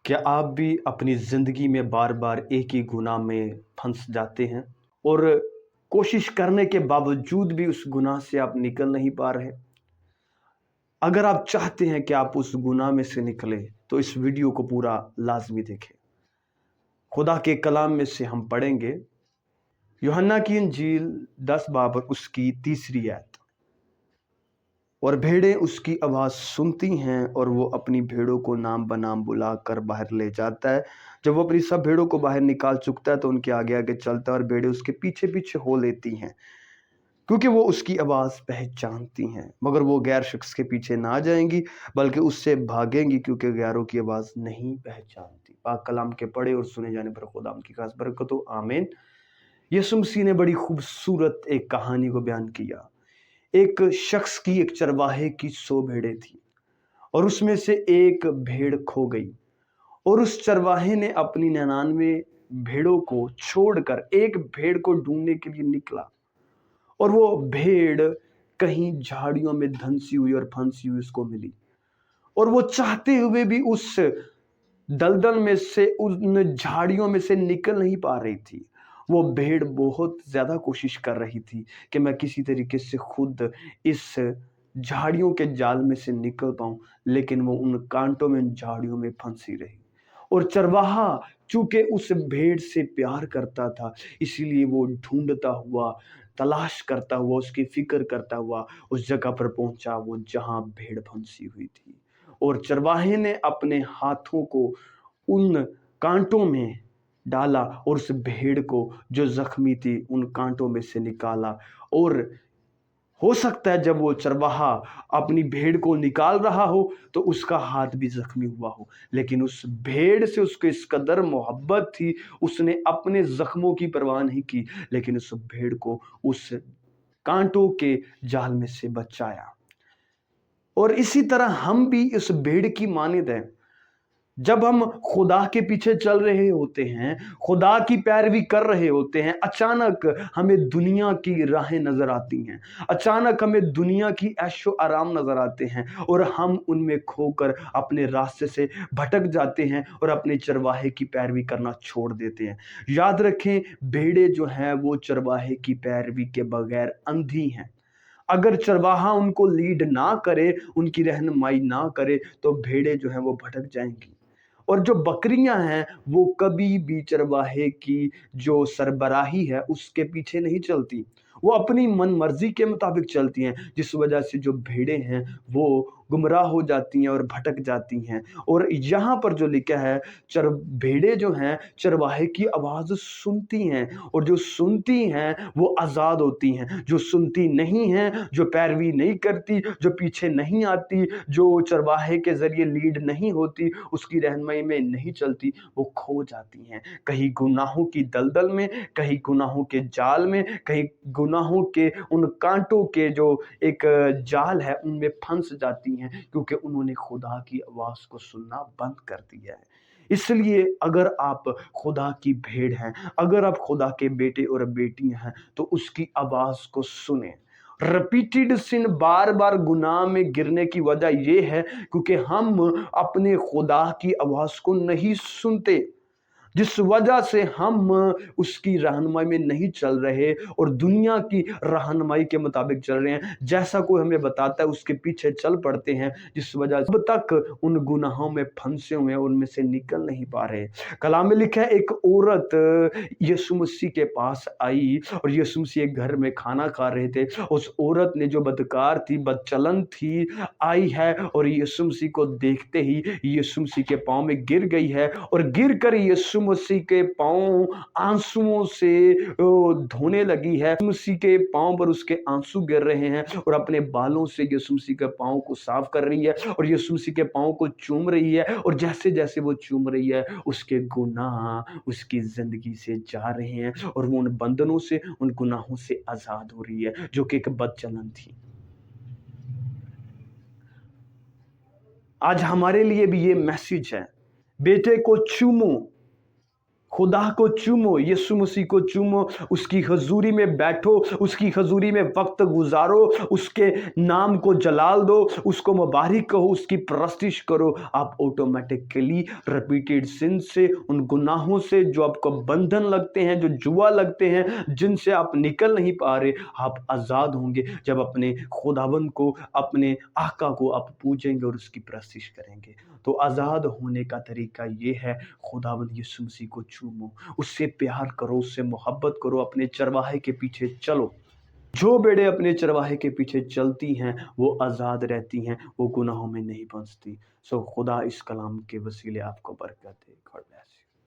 क्या आप भी अपनी ज़िंदगी में बार-बार एक ही गुनाह में फँस जाते हैं और कोशिश करने के बावजूद भी उस गुनाह से आप निकल नहीं पा रहे? अगर आप चाहते हैं कि आप उस गुनाह में से निकलें, तो इस वीडियो को पूरा लाज़मी देखें। खुदा के कलाम में से हम पढ़ेंगे, यूहन्ना की इंजील 10 बाब और उसकी 3री आयत। और भेड़ें उसकी आवाज़ सुनती हैं और वो अपनी भेड़ों को नाम बनाम बुलाकर बाहर ले जाता है। जब वो अपनी सब भेड़ों को बाहर निकाल चुकता है तो उनके आगे आगे चलता है और भेड़ें उसके पीछे पीछे हो लेती हैं, क्योंकि वो उसकी आवाज़ पहचानती हैं। मगर वो गैर शख्स के पीछे ना जाएंगी बल्कि उससे भागेंगी, क्योंकि गैरों की आवाज़ नहीं पहचानती। पाक कलाम के पढ़े और सुने जाने पर खुदा उनकी खास बरकत हो, आमीन। यीशु मसीह ने बड़ी खूबसूरत एक कहानी को बयान किया। एक शख्स की, एक चरवाहे की 100 भेड़ें थी और उसमें से एक भेड़ खो गई। और उस चरवाहे ने अपनी 99 भेड़ों को छोड़कर एक भेड़ को ढूंढने के लिए निकला। और वो भेड़ कहीं झाड़ियों में धंसी हुई और फंसी हुई उसको मिली, और वो चाहते हुए भी उस दलदल में से, उन झाड़ियों में से निकल नहीं पा रही थी। वो भेड़ बहुत ज़्यादा कोशिश कर रही थी कि मैं किसी तरीके से खुद इस झाड़ियों के जाल में से निकल पाऊं, लेकिन वो उन कांटों में, उन झाड़ियों में फंसी रही। और चरवाहा चूंकि उस भेड़ से प्यार करता था, इसीलिए वो ढूंढता हुआ, तलाश करता हुआ, उसकी फिक्र करता हुआ उस जगह पर पहुंचा वो जहां भेड़ फंसी हुई थी। और चरवाहे ने अपने हाथों को उन कांटों में डाला और उस भेड़ को जो जख्मी थी उन कांटों में से निकाला। और हो सकता है जब वो चरवाहा अपनी भेड़ को निकाल रहा हो तो उसका हाथ भी जख्मी हुआ हो, लेकिन उस भेड़ से उसको इस कदर मोहब्बत थी, उसने अपने जख्मों की परवाह नहीं की, लेकिन उस भेड़ को उस कांटों के जाल में से बचाया। और इसी तरह हम भी इस भेड़ की मानद हैं। जब हम खुदा के पीछे चल रहे होते हैं, खुदा की पैरवी कर रहे होते हैं, अचानक हमें दुनिया की राहें नजर आती हैं, अचानक हमें दुनिया की ऐशो आराम नजर आते हैं और हम उनमें खोकर अपने रास्ते से भटक जाते हैं और अपने चरवाहे की पैरवी करना छोड़ देते हैं। याद रखें, भेड़े जो हैं वो चरवाहे की पैरवी के बगैर अंधी हैं। अगर चरवाहा उनको लीड ना करे, उनकी रहनुमाई ना करे, तो भेड़े जो हैं वो भटक जाएंगी। और जो बकरियां हैं वो कभी भी चरवाहे की जो सरबराही है उसके पीछे नहीं चलती, वो अपनी मन मर्जी के मुताबिक चलती हैं, जिस वजह से जो भेड़े हैं वो गुमराह हो जाती हैं और भटक जाती हैं। और यहाँ पर जो लिखा है, चर भेड़े जो हैं चरवाहे की आवाज सुनती हैं, और जो सुनती हैं वो आजाद होती हैं। जो सुनती नहीं हैं, जो पैरवी नहीं करती, जो पीछे नहीं आती, जो चरवाहे के जरिए लीड नहीं होती, उसकी रहनुमाई में नहीं चलती, वो खो जाती हैं कहीं गुनाहों की दलदल में, कहीं गुनाहों के जाल में, कहीं गुनाहों के उन कांटों के जो एक जाल है उनमें फंस जाती हैं, क्योंकि उन्होंने खुदा की आवाज को सुनना बंद कर दिया है। इसलिए अगर आप खुदा की भेड़ हैं, अगर आप खुदा के बेटे और बेटियां हैं, तो उसकी आवाज को सुने। रिपीटेड सिन, बार बार गुनाह में गिरने की वजह यह है क्योंकि हम अपने खुदा की आवाज को नहीं सुनते, जिस वजह से हम उसकी रहनुमाई में नहीं चल रहे और दुनिया की रहनुमाई के मुताबिक चल रहे हैं। जैसा कोई हमें बताता है उसके पीछे चल पड़ते हैं, जिस वजह से अब तक उन गुनाहों में फंसे हुए हैं, उनमें से निकल नहीं पा रहे। कलाम में लिखा है, एक औरत यीशु मसीह के पास आई और यीशु मसीह एक घर में खाना खा रहे थे। उस औरत ने, जो बदकार थी, बदचलन थी, आई है और यीशु मसीह को देखते ही यीशु मसीह के पांव में गिर गई है और गिर कर यीशु मसीह के पांव आंसुओं से धोने लगी है। यीशु मसीह के पांव पर उसके आंसू गिर रहे हैं और अपने बालों से यीशु मसीह के पांव को साफ कर रही है और यीशु मसीह के पांव को चूम रही है। और जैसे जैसे वो चूम रही है, उसके गुनाह उसकी जिंदगी से जा रहे हैं और वो उन बंधनों से, उन गुनाहों से आजाद हो रही है जो कि एक बदचलन थी। आज हमारे लिए भी ये मैसेज है, बेटे को चूमो, खुदा को चूमो, यीशु मसीह को चूमो, उसकी हजूरी में बैठो, उसकी हजूरी में वक्त गुजारो, उसके नाम को जलाल दो, उसको मुबारक कहो, उसकी परस्तिश करो। आप ऑटोमेटिकली रिपीटेड सिन से, उन गुनाहों से जो आपको बंधन लगते हैं, जो जुआ लगते हैं, जिनसे आप निकल नहीं पा रहे, आप आजाद होंगे जब अपने खुदाबंद को, अपने आका को आप पूजेंगे और उसकी परस्तिश करेंगे। तो आजाद होने का तरीका ये है, खुदावंद यीशु मसीह को चूमो, उससे प्यार करो, उससे मोहब्बत करो, अपने चरवाहे के पीछे चलो। जो भेड़ें अपने चरवाहे के पीछे चलती हैं वो आजाद रहती हैं, वो गुनाहों में नहीं फंसती। सो खुदा इस कलाम के वसीले आपको बरकत दे। God bless.